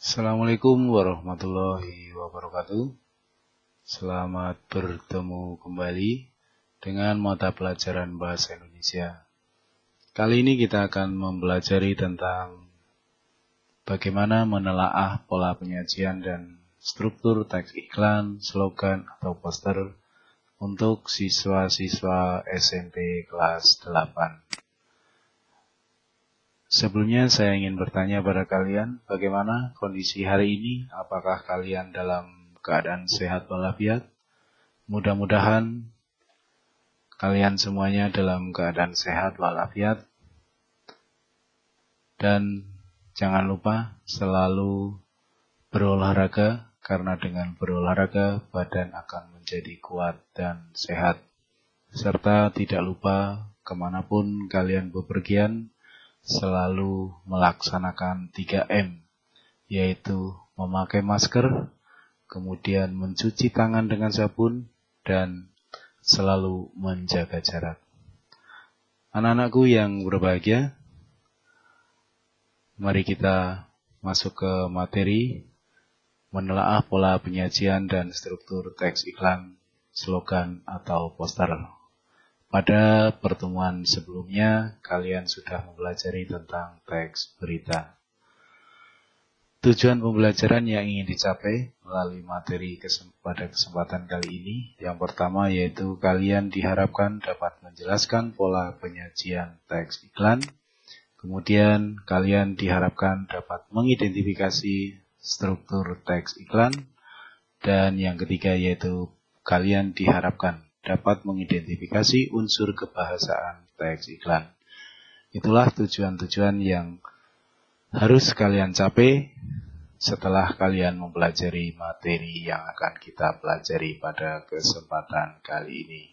Assalamualaikum warahmatullahi wabarakatuh. Selamat bertemu kembali dengan mata pelajaran Bahasa Indonesia. Kali ini kita akan mempelajari tentang bagaimana menelaah pola penyajian dan struktur teks iklan, slogan, atau poster untuk siswa-siswa SMP kelas 8. Sebelumnya saya ingin bertanya pada kalian, bagaimana kondisi hari ini? Apakah kalian dalam keadaan sehat walafiat? Mudah-mudahan kalian semuanya dalam keadaan sehat walafiat. Dan jangan lupa selalu berolahraga, karena dengan berolahraga badan akan menjadi kuat dan sehat. Serta tidak lupa kemanapun kalian bepergian, selalu melaksanakan 3M, yaitu memakai masker, kemudian mencuci tangan dengan sabun, dan selalu menjaga jarak. Anak-anakku yang berbahagia, mari kita masuk ke materi menelaah pola penyajian dan struktur teks iklan, slogan, atau poster. Pada pertemuan sebelumnya, kalian sudah mempelajari tentang teks berita. Tujuan pembelajaran yang ingin dicapai melalui materi pada kesempatan kali ini, yang pertama yaitu kalian diharapkan dapat menjelaskan pola penyajian teks iklan, kemudian kalian diharapkan dapat mengidentifikasi struktur teks iklan, dan yang ketiga yaitu kalian diharapkan dapat mengidentifikasi unsur kebahasaan teks iklan. Itulah tujuan-tujuan yang harus kalian capai setelah kalian mempelajari materi yang akan kita pelajari pada kesempatan kali ini.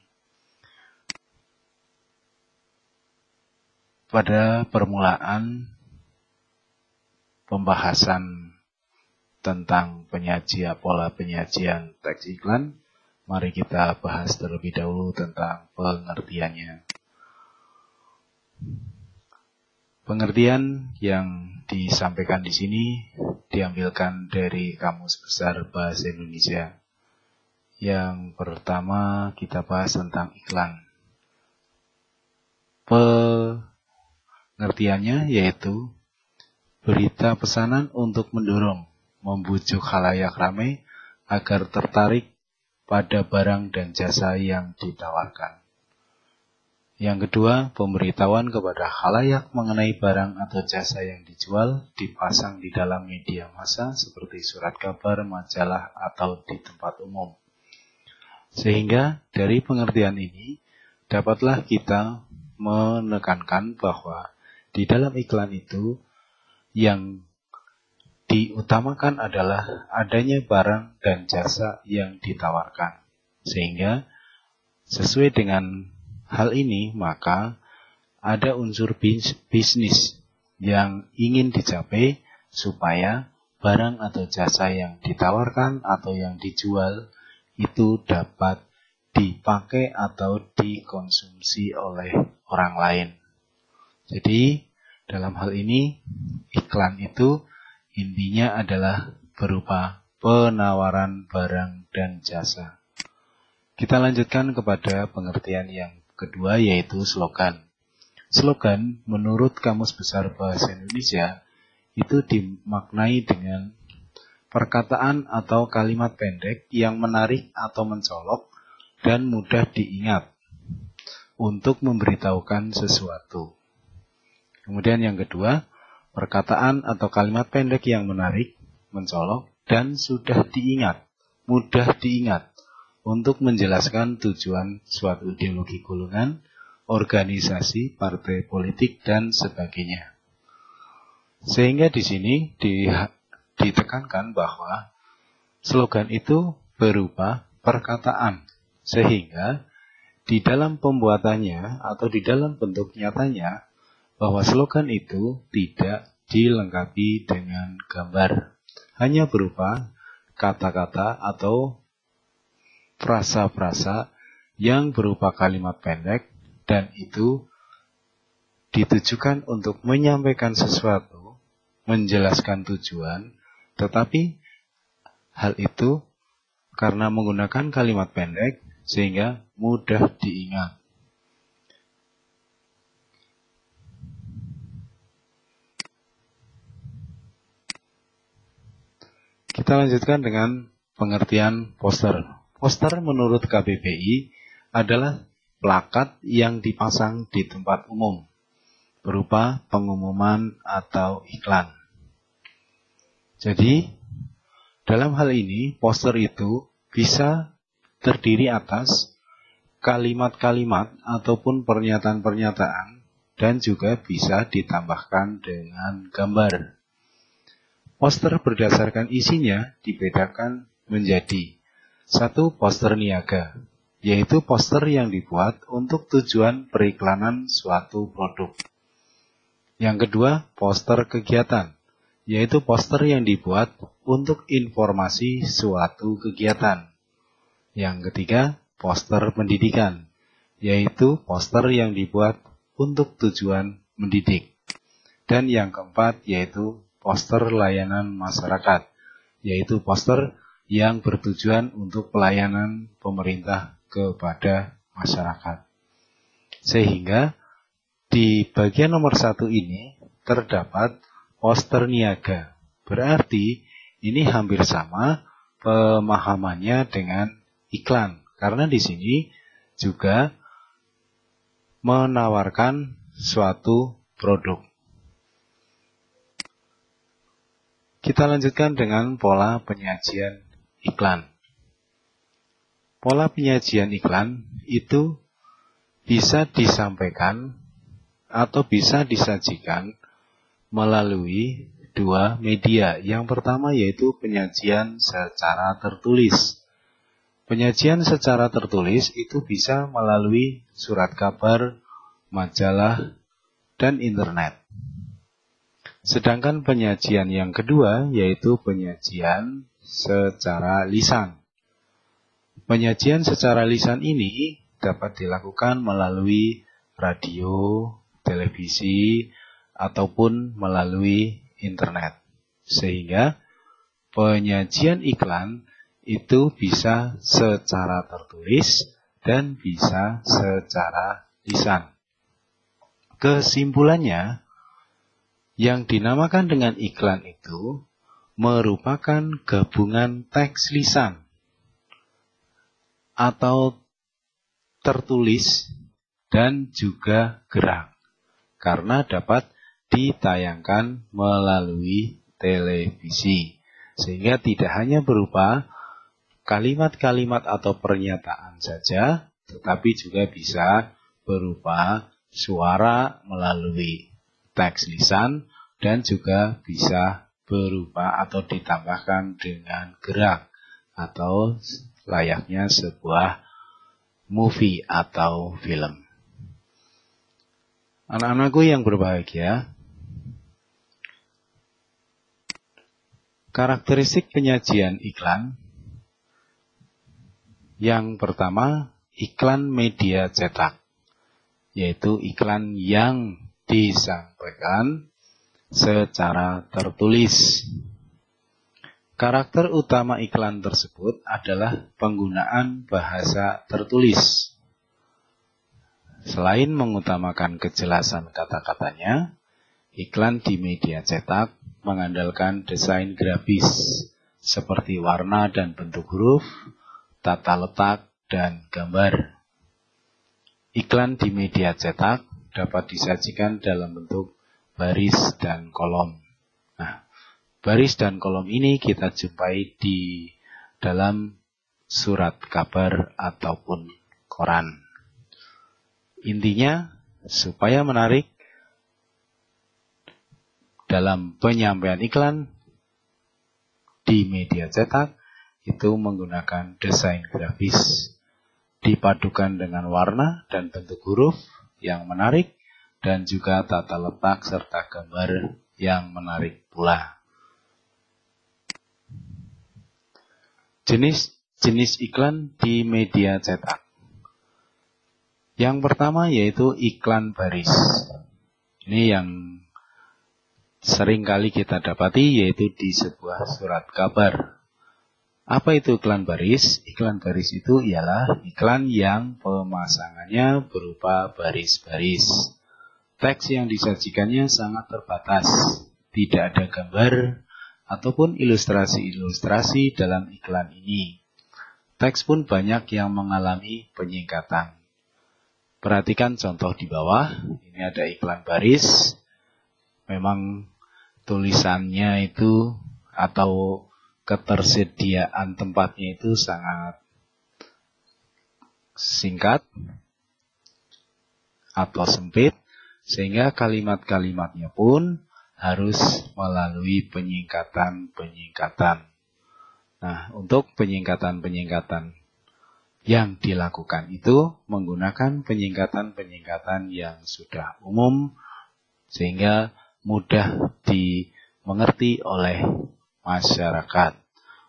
Pada permulaan pembahasan tentang pola penyajian teks iklan, mari kita bahas terlebih dahulu tentang pengertiannya. Pengertian yang disampaikan di sini diambilkan dari Kamus Besar Bahasa Indonesia. Yang pertama kita bahas tentang iklan. Pengertiannya yaitu berita pesanan untuk mendorong, membujuk khalayak ramai agar tertarik pada barang dan jasa yang ditawarkan. Yang kedua, pemberitahuan kepada khalayak mengenai barang atau jasa yang dijual dipasang di dalam media massa seperti surat kabar, majalah, atau di tempat umum. Sehingga dari pengertian ini dapatlah kita menekankan bahwa di dalam iklan itu yang diutamakan adalah adanya barang dan jasa yang ditawarkan. Sehingga sesuai dengan hal ini, maka ada unsur bisnis yang ingin dicapai supaya barang atau jasa yang ditawarkan atau yang dijual itu dapat dipakai atau dikonsumsi oleh orang lain. Jadi, dalam hal ini, iklan itu intinya adalah berupa penawaran barang dan jasa. Kita lanjutkan kepada pengertian yang kedua yaitu slogan. Slogan menurut Kamus Besar Bahasa Indonesia itu dimaknai dengan perkataan atau kalimat pendek yang menarik atau mencolok dan mudah diingat untuk memberitahukan sesuatu. Kemudian yang kedua, perkataan atau kalimat pendek yang menarik, mencolok, dan mudah diingat, untuk menjelaskan tujuan suatu ideologi golongan, organisasi, partai politik, dan sebagainya. Sehingga di sini ditekankan bahwa slogan itu berupa perkataan, sehingga di dalam pembuatannya atau di dalam bentuk nyatanya, bahwa slogan itu tidak dilengkapi dengan gambar, hanya berupa kata-kata atau frasa-frasa yang berupa kalimat pendek, dan itu ditujukan untuk menyampaikan sesuatu, menjelaskan tujuan, Tetapi hal itu karena menggunakan kalimat pendek sehingga mudah diingat. Kita lanjutkan dengan pengertian poster. Poster menurut KBBI adalah plakat yang dipasang di tempat umum berupa pengumuman atau iklan. Jadi, dalam hal ini poster itu bisa terdiri atas kalimat-kalimat ataupun pernyataan-pernyataan dan juga bisa ditambahkan dengan gambar. Poster berdasarkan isinya dibedakan menjadi satu, poster niaga, yaitu poster yang dibuat untuk tujuan periklanan suatu produk. Yang kedua, poster kegiatan, yaitu poster yang dibuat untuk informasi suatu kegiatan. Yang ketiga, poster pendidikan, yaitu poster yang dibuat untuk tujuan mendidik. Dan yang keempat, yaitu poster layanan masyarakat, yaitu poster yang bertujuan untuk pelayanan pemerintah kepada masyarakat. Sehingga di bagian nomor 1 ini terdapat poster niaga. Berarti ini hampir sama pemahamannya dengan iklan. Karena di sini juga menawarkan suatu produk. Kita lanjutkan dengan pola penyajian iklan. Pola penyajian iklan itu bisa disampaikan atau bisa disajikan melalui dua media. Yang pertama yaitu penyajian secara tertulis. Penyajian secara tertulis itu bisa melalui surat kabar, majalah, dan internet. Sedangkan penyajian yang kedua yaitu penyajian secara lisan. Penyajian secara lisan ini dapat dilakukan melalui radio, televisi, ataupun melalui internet. Sehingga penyajian iklan itu bisa secara tertulis dan bisa secara lisan. Kesimpulannya, yang dinamakan dengan iklan itu merupakan gabungan teks lisan atau tertulis dan juga gerak karena dapat ditayangkan melalui televisi. Sehingga tidak hanya berupa kalimat-kalimat atau pernyataan saja, tetapi juga bisa berupa suara melalui teks lisan dan juga bisa berupa atau ditambahkan dengan gerak atau layaknya sebuah movie atau film. Anak-anakku yang berbahagia, karakteristik penyajian iklan yang pertama, iklan media cetak, yaitu iklan yang disampaikan secara tertulis. Karakter utama iklan tersebut adalah penggunaan bahasa tertulis. Selain mengutamakan kejelasan kata-katanya, iklan di media cetak mengandalkan desain grafis seperti warna dan bentuk huruf, tata letak, dan gambar. Iklan di media cetak dapat disajikan dalam bentuk baris dan kolom. Nah, baris dan kolom ini kita jumpai di dalam surat kabar ataupun koran. Intinya, supaya menarik dalam penyampaian iklan di media cetak, itu menggunakan desain grafis, dipadukan dengan warna dan bentuk huruf yang menarik, dan juga tata letak serta gambar yang menarik pula. Jenis iklan di media cetak. Yang pertama yaitu iklan baris. Ini yang seringkali kita dapati, yaitu di sebuah surat kabar. Apa itu iklan baris? Iklan baris itu ialah iklan yang pemasangannya berupa baris-baris. Teks yang disajikannya sangat terbatas, tidak ada gambar ataupun ilustrasi-ilustrasi dalam iklan ini. Teks pun banyak yang mengalami penyingkatan. Perhatikan contoh di bawah, ini ada iklan baris. Memang tulisannya itu atau ketersediaan tempatnya itu sangat singkat atau sempit, sehingga kalimat-kalimatnya pun harus melalui penyingkatan-penyingkatan. Nah, untuk penyingkatan-penyingkatan yang dilakukan itu menggunakan penyingkatan-penyingkatan yang sudah umum, sehingga mudah dimengerti oleh masyarakat.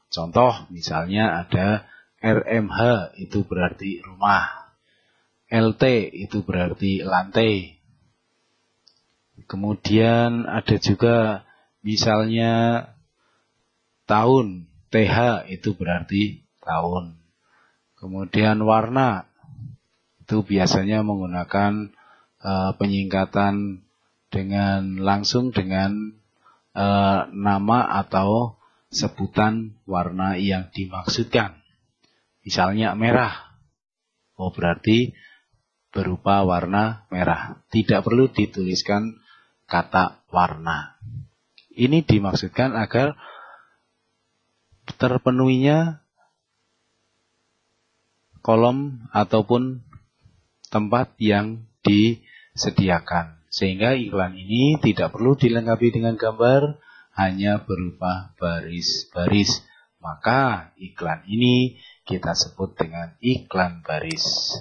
Contoh misalnya ada RMH itu berarti rumah, LT itu berarti lantai. Kemudian ada juga misalnya tahun, TH itu berarti tahun. Kemudian warna itu biasanya menggunakan penyingkatan dengan langsung dengan nama atau sebutan warna yang dimaksudkan. Misalnya merah. Oh, berarti berupa warna merah. Tidak perlu dituliskan kata warna. Ini dimaksudkan agar terpenuhinya kolom ataupun tempat yang disediakan. Sehingga iklan ini tidak perlu dilengkapi dengan gambar, hanya berupa baris-baris. Maka iklan ini kita sebut dengan iklan baris.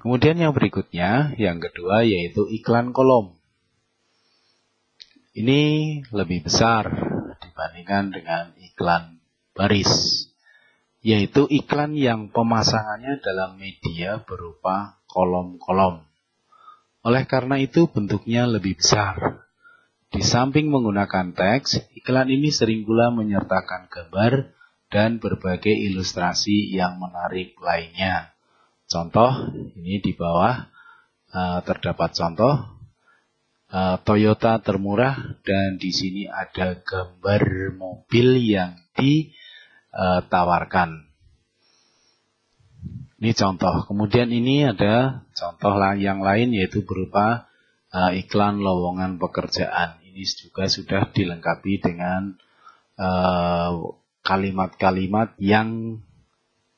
Kemudian yang berikutnya, yang kedua yaitu iklan kolom. Ini lebih besar dibandingkan dengan iklan baris, yaitu iklan yang pemasangannya dalam media berupa kolom-kolom. Oleh karena itu bentuknya lebih besar. Di samping menggunakan teks, iklan ini sering pula menyertakan gambar dan berbagai ilustrasi yang menarik lainnya. Contoh, ini di bawah terdapat contoh Toyota termurah, dan di sini ada gambar mobil yang ditawarkan. Ini contoh. Kemudian ini ada contoh yang lain yaitu berupa iklan lowongan pekerjaan. Ini juga sudah dilengkapi dengan kalimat-kalimat yang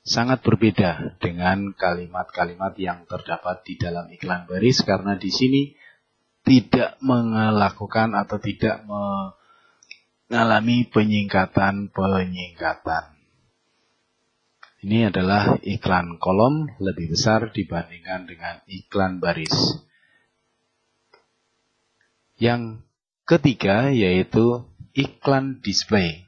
sangat berbeda dengan kalimat-kalimat yang terdapat di dalam iklan baris, karena di sini tidak melakukan atau tidak mengalami penyingkatan-penyingkatan. Ini adalah iklan kolom lebih besar dibandingkan dengan iklan baris. Yang ketiga yaitu iklan display,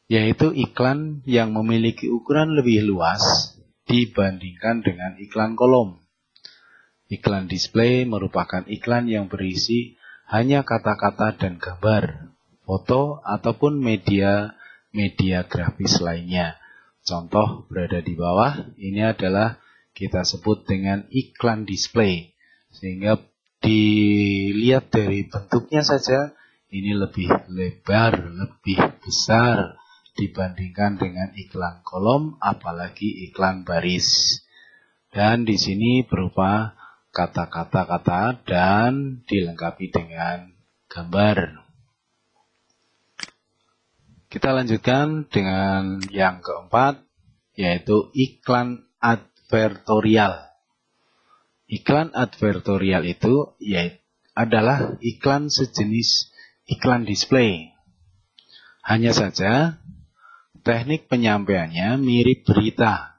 yaitu iklan yang memiliki ukuran lebih luas dibandingkan dengan iklan kolom. Iklan display merupakan iklan yang berisi hanya kata-kata dan gambar, foto ataupun media grafis lainnya. Contoh berada di bawah, ini adalah kita sebut dengan iklan display. Sehingga dilihat dari bentuknya saja, ini lebih lebar, lebih besar dibandingkan dengan iklan kolom, apalagi iklan baris. Dan di sini berupa kata-kata dan dilengkapi dengan gambar. Kita lanjutkan dengan yang keempat, yaitu iklan advertorial. Iklan advertorial itu adalah iklan sejenis iklan display. Hanya saja, teknik penyampaiannya mirip berita.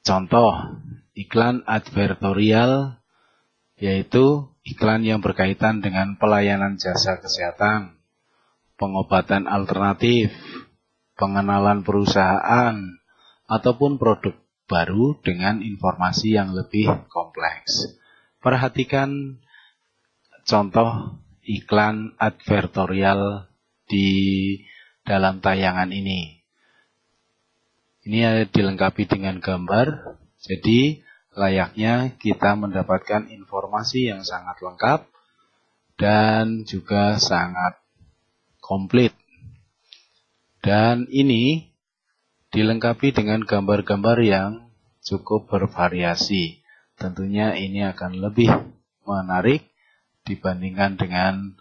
Contoh, iklan advertorial yaitu iklan yang berkaitan dengan pelayanan jasa kesehatan, pengobatan alternatif, pengenalan perusahaan, ataupun produk baru dengan informasi yang lebih kompleks. Perhatikan contoh iklan advertorial di dalam tayangan ini. Ini dilengkapi dengan gambar, jadi layaknya kita mendapatkan informasi yang sangat lengkap dan juga sangat komplit. Dan ini dilengkapi dengan gambar-gambar yang cukup bervariasi. Tentunya ini akan lebih menarik dibandingkan dengan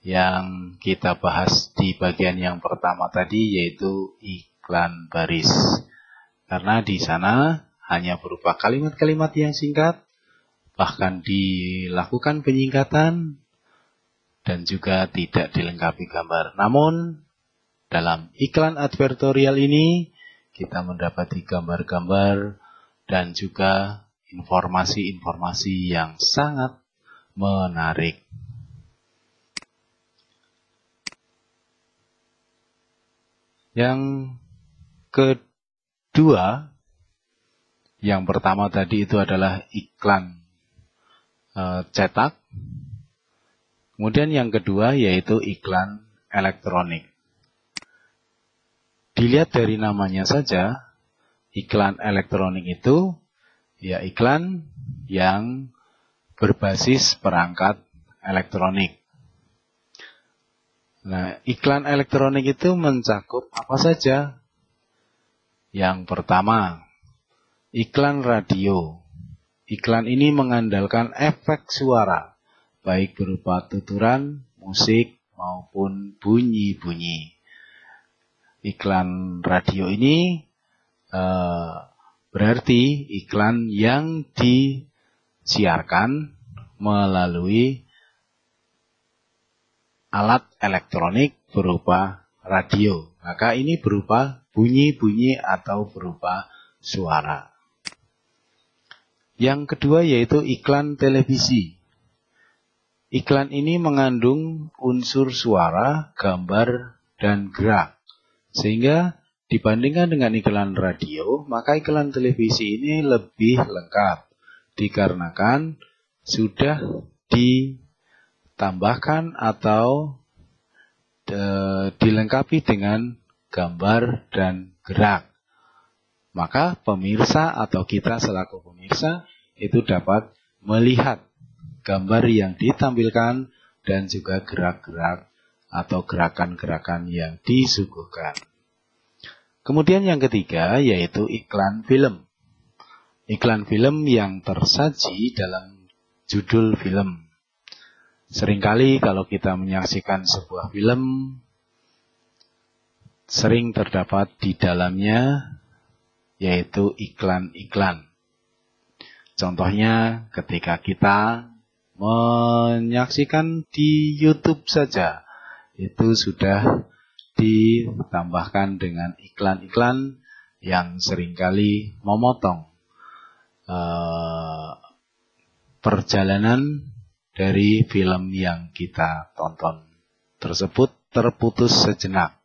yang kita bahas di bagian yang pertama tadi, yaitu iklan baris. Karena di sana hanya berupa kalimat-kalimat yang singkat, bahkan dilakukan penyingkatan, dan juga tidak dilengkapi gambar. Namun, dalam iklan advertorial ini, kita mendapati gambar-gambar dan juga informasi-informasi yang sangat menarik. Yang kedua, yang pertama tadi itu adalah iklan cetak. Kemudian yang kedua yaitu iklan elektronik. Dilihat dari namanya saja, iklan elektronik itu ya iklan yang berbasis perangkat elektronik. Nah, iklan elektronik itu mencakup apa saja? Yang pertama, iklan radio. Iklan ini mengandalkan efek suara, baik berupa tuturan, musik, maupun bunyi-bunyi. Iklan radio ini berarti iklan yang disiarkan melalui alat elektronik berupa radio. Maka ini berupa bunyi-bunyi atau berupa suara. Yang kedua yaitu iklan televisi. Iklan ini mengandung unsur suara, gambar, dan gerak. Sehingga dibandingkan dengan iklan radio, maka iklan televisi ini lebih lengkap. Dikarenakan sudah ditambahkan atau dilengkapi dengan gambar dan gerak. Maka pemirsa atau kita selaku pemirsa itu dapat melihat gambar yang ditampilkan dan juga gerak-gerak atau gerakan-gerakan yang disuguhkan. Kemudian yang ketiga yaitu iklan film. Iklan film yang tersaji dalam judul film. Seringkali kalau kita menyaksikan sebuah film, sering terdapat di dalamnya yaitu iklan-iklan. Contohnya ketika kita menyaksikan di YouTube saja, itu sudah ditambahkan dengan iklan-iklan yang seringkali memotong perjalanan dari film yang kita tonton tersebut terputus sejenak.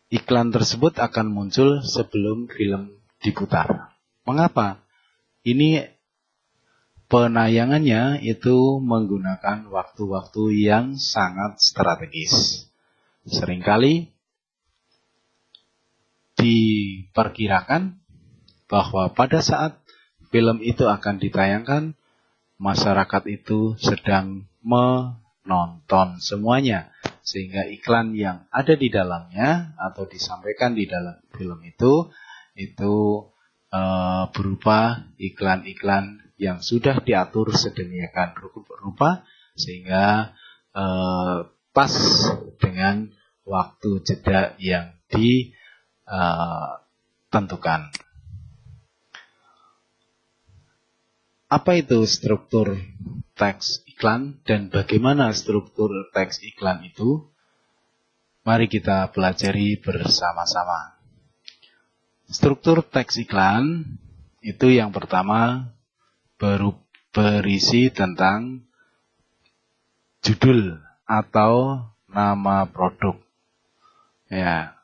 Iklan tersebut akan muncul sebelum film diputar. Mengapa? Ini penayangannya itu menggunakan waktu-waktu yang sangat strategis. Seringkali diperkirakan bahwa pada saat film itu akan ditayangkan, masyarakat itu sedang menonton semuanya. Sehingga iklan yang ada di dalamnya atau disampaikan di dalam film itu berupa iklan-iklan yang sudah diatur sedemikian rupa sehingga pas dengan waktu jeda yang ditentukan. Apa itu struktur teks iklan dan bagaimana struktur teks iklan itu? Mari kita pelajari bersama-sama. Struktur teks iklan itu yang pertama berisi tentang judul atau nama produk. Ya,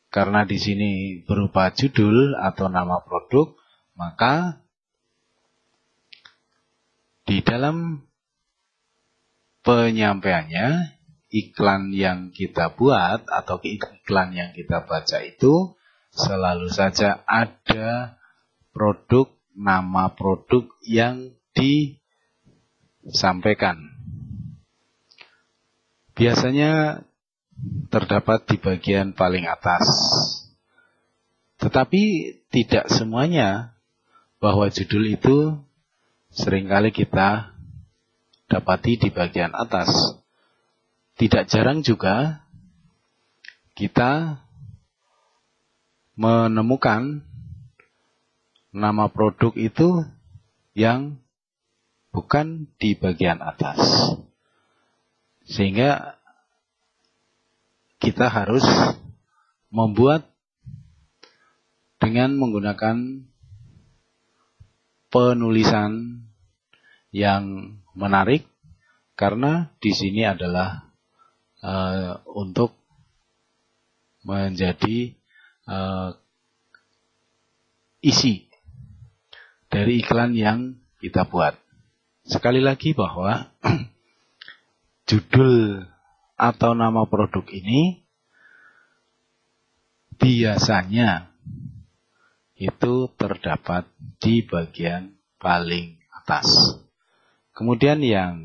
karena di sini berupa judul atau nama produk, maka di dalam penyampaiannya, iklan yang kita buat atau iklan yang kita baca itu selalu saja ada produk, nama produk yang disampaikan. Biasanya terdapat di bagian paling atas. Tetapi tidak semuanya bahwa judul itu seringkali kita dapati di bagian atas. Tidak jarang juga kita menemukan nama produk itu yang bukan di bagian atas. Sehingga kita harus membuat dengan menggunakan penulisan yang menarik, karena di sini adalah untuk menjadi isi dari iklan yang kita buat. Sekali lagi bahwa judul atau nama produk ini biasanya itu terdapat di bagian paling atas. Kemudian yang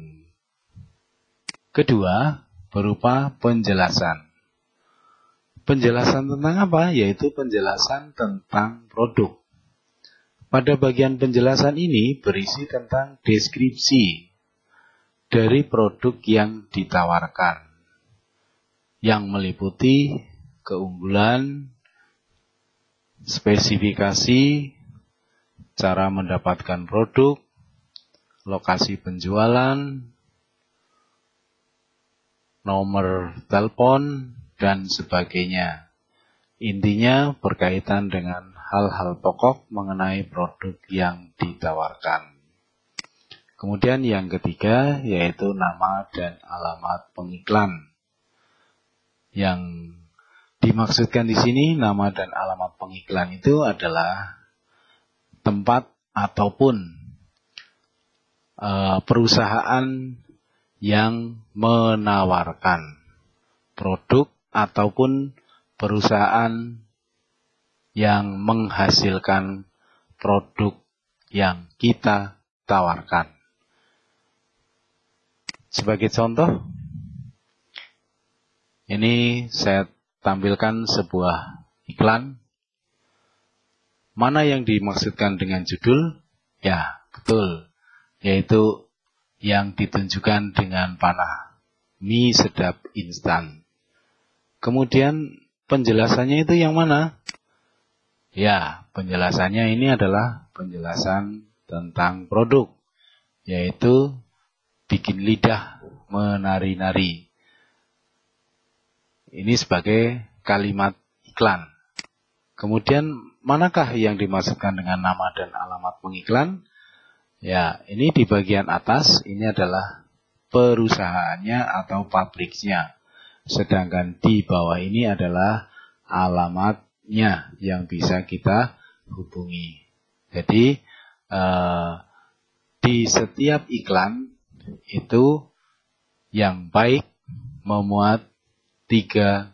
kedua berupa penjelasan. Penjelasan tentang apa? Yaitu penjelasan tentang produk. Pada bagian penjelasan ini berisi tentang deskripsi dari produk yang ditawarkan, yang meliputi keunggulan, spesifikasi, cara mendapatkan produk, lokasi penjualan, nomor telepon, dan sebagainya. Intinya berkaitan dengan hal-hal pokok mengenai produk yang ditawarkan. Kemudian yang ketiga yaitu nama dan alamat pengiklan. Yang dimaksudkan di sini nama dan alamat pengiklan itu adalah tempat ataupun perusahaan yang menawarkan produk ataupun perusahaan yang menghasilkan produk yang kita tawarkan. Sebagai contoh, ini saya tampilkan sebuah iklan. Mana yang dimaksudkan dengan judul? Ya, betul. Yaitu yang ditunjukkan dengan panah. Mie sedap instan. Kemudian penjelasannya itu yang mana? Ya, penjelasannya ini adalah penjelasan tentang produk. Yaitu bikin lidah menari-nari. Ini sebagai kalimat iklan. Kemudian manakah yang dimaksudkan dengan nama dan alamat pengiklan? Ya, ini di bagian atas ini adalah perusahaannya atau pabriknya. Sedangkan di bawah ini adalah alamatnya yang bisa kita hubungi. Jadi di setiap iklan itu yang baik memuat 3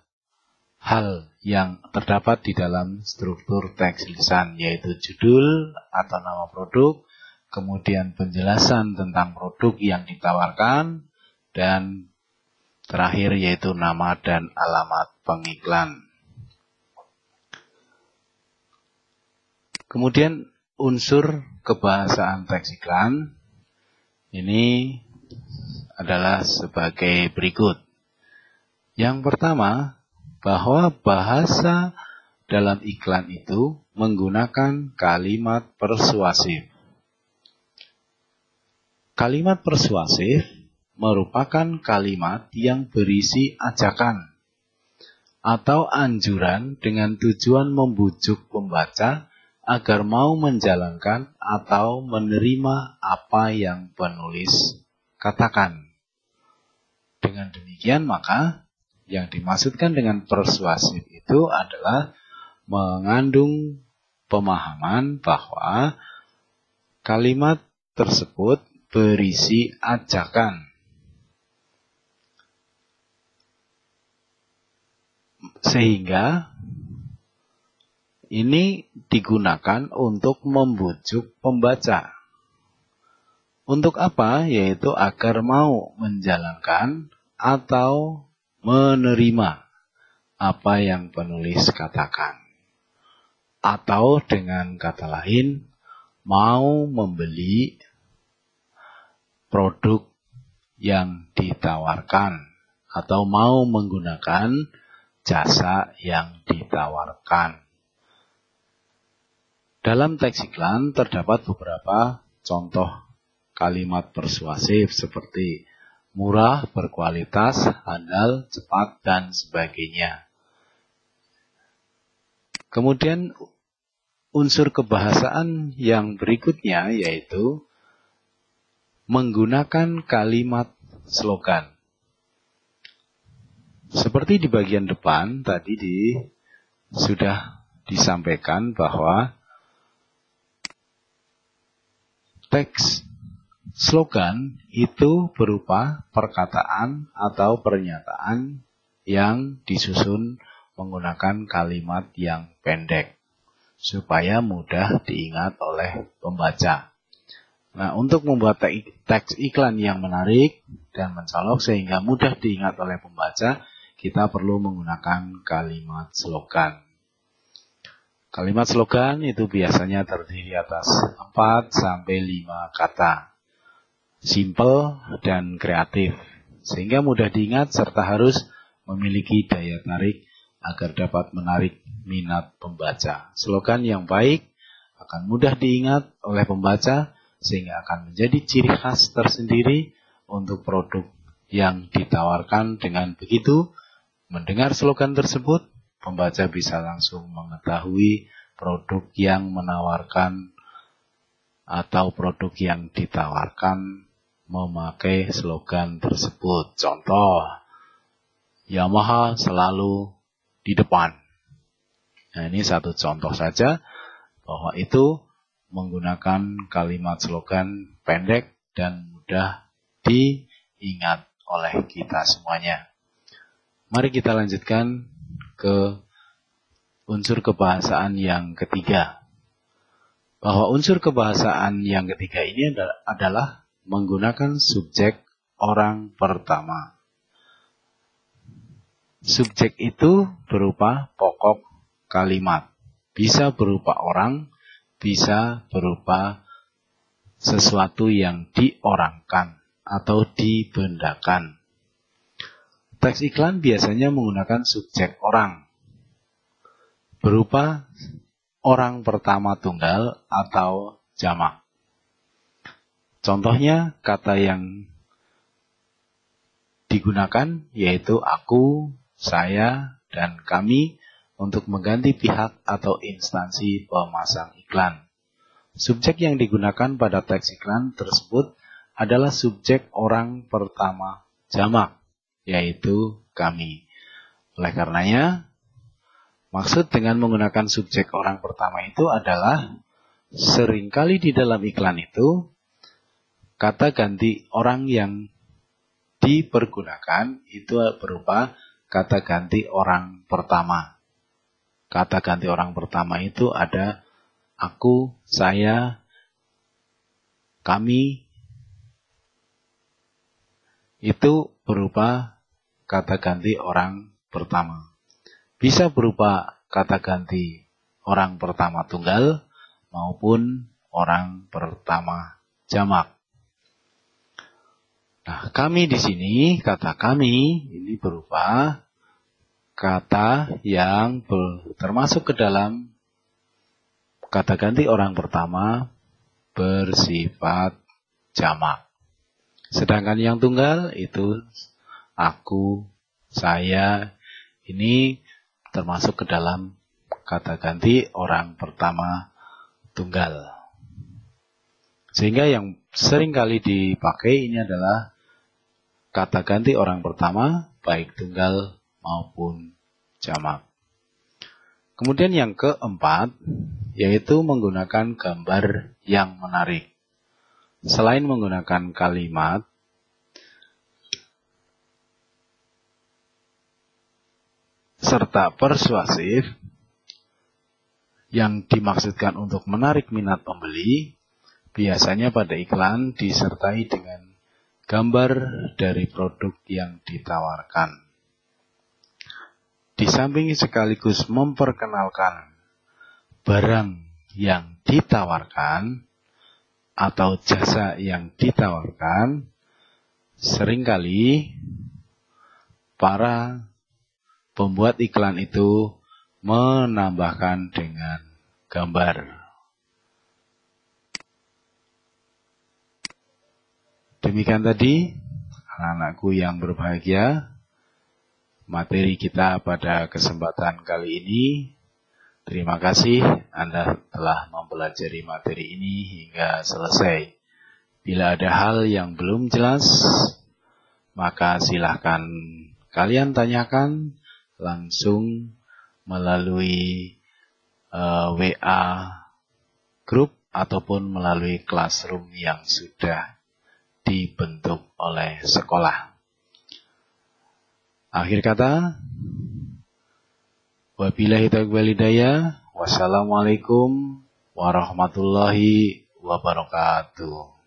hal yang terdapat di dalam struktur teks lisan, yaitu judul atau nama produk, kemudian penjelasan tentang produk yang ditawarkan, dan terakhir yaitu nama dan alamat pengiklan. Kemudian unsur kebahasaan teks iklan ini adalah sebagai berikut. Yang pertama, bahwa bahasa dalam iklan itu menggunakan kalimat persuasif. Kalimat persuasif merupakan kalimat yang berisi ajakan atau anjuran dengan tujuan membujuk pembaca agar mau menjalankan atau menerima apa yang penulis katakan. Dengan demikian maka yang dimaksudkan dengan persuasif itu adalah mengandung pemahaman bahwa kalimat tersebut berisi ajakan. Sehingga ini digunakan untuk membujuk pembaca. Untuk apa? Yaitu agar mau menjalankan atau menerima apa yang penulis katakan. Atau dengan kata lain, mau membeli produk yang ditawarkan atau mau menggunakan jasa yang ditawarkan. Dalam teks iklan terdapat beberapa contoh kalimat persuasif seperti murah, berkualitas, handal, cepat, dan sebagainya. Kemudian unsur kebahasaan yang berikutnya yaitu menggunakan kalimat slogan. Seperti di bagian depan tadi sudah disampaikan bahwa teks slogan itu berupa perkataan atau pernyataan yang disusun menggunakan kalimat yang pendek supaya mudah diingat oleh pembaca. Nah, untuk membuat teks iklan yang menarik dan mencolok sehingga mudah diingat oleh pembaca, kita perlu menggunakan kalimat slogan. Kalimat slogan itu biasanya terdiri atas 4-5 kata. Simple dan kreatif. Sehingga mudah diingat serta harus memiliki daya tarik agar dapat menarik minat pembaca. Slogan yang baik akan mudah diingat oleh pembaca sehingga akan menjadi ciri khas tersendiri untuk produk yang ditawarkan. Dengan begitu, mendengar slogan tersebut, pembaca bisa langsung mengetahui produk yang menawarkan atau produk yang ditawarkan memakai slogan tersebut. Contoh, Yamaha selalu di depan. Nah, ini satu contoh saja bahwa itu menggunakan kalimat slogan pendek dan mudah diingat oleh kita semuanya. Mari kita lanjutkan ke unsur kebahasaan yang ketiga. Bahwa unsur kebahasaan yang ketiga ini adalah menggunakan subjek orang pertama. Subjek itu berupa pokok kalimat. Bisa berupa orang, bisa berupa sesuatu yang diorangkan atau dibendakan. Teks iklan biasanya menggunakan subjek orang. Berupa orang pertama tunggal atau jamak. Contohnya kata yang digunakan yaitu aku, saya, dan kami untuk mengganti pihak atau instansi pemasang iklan. Subjek yang digunakan pada teks iklan tersebut adalah subjek orang pertama jamak, yaitu kami. Oleh karenanya, maksud dengan menggunakan subjek orang pertama itu adalah seringkali di dalam iklan itu kata ganti orang yang dipergunakan itu berupa kata ganti orang pertama. Kata ganti orang pertama itu ada aku, saya, kami. Itu berupa kata ganti orang pertama. Bisa berupa kata ganti orang pertama tunggal maupun orang pertama jamak. Nah, kami di sini, kata kami ini berupa kata yang termasuk ke dalam kata ganti orang pertama bersifat jamak. Sedangkan yang tunggal itu aku, saya, ini termasuk ke dalam kata ganti orang pertama tunggal. Sehingga yang sering kali dipakai ini adalah kata ganti orang pertama, baik tunggal maupun jamak. Kemudian yang keempat, yaitu menggunakan gambar yang menarik. selain menggunakan kalimat serta persuasif yang dimaksudkan untuk menarik minat pembeli, biasanya pada iklan disertai dengan gambar dari produk yang ditawarkan. Di samping sekaligus memperkenalkan barang yang ditawarkan atau jasa yang ditawarkan, seringkali para pembuat iklan itu menambahkan dengan gambar. Demikian tadi, anak-anakku yang berbahagia, materi kita pada kesempatan kali ini. Terima kasih Anda telah mempelajari materi ini hingga selesai. Bila ada hal yang belum jelas, maka silahkan kalian tanyakan langsung melalui WA grup ataupun melalui classroom yang sudah dibentuk oleh sekolah. Akhir kata, wabillahi taufiq wal hidayah. Wassalamualaikum warahmatullahi wabarakatuh.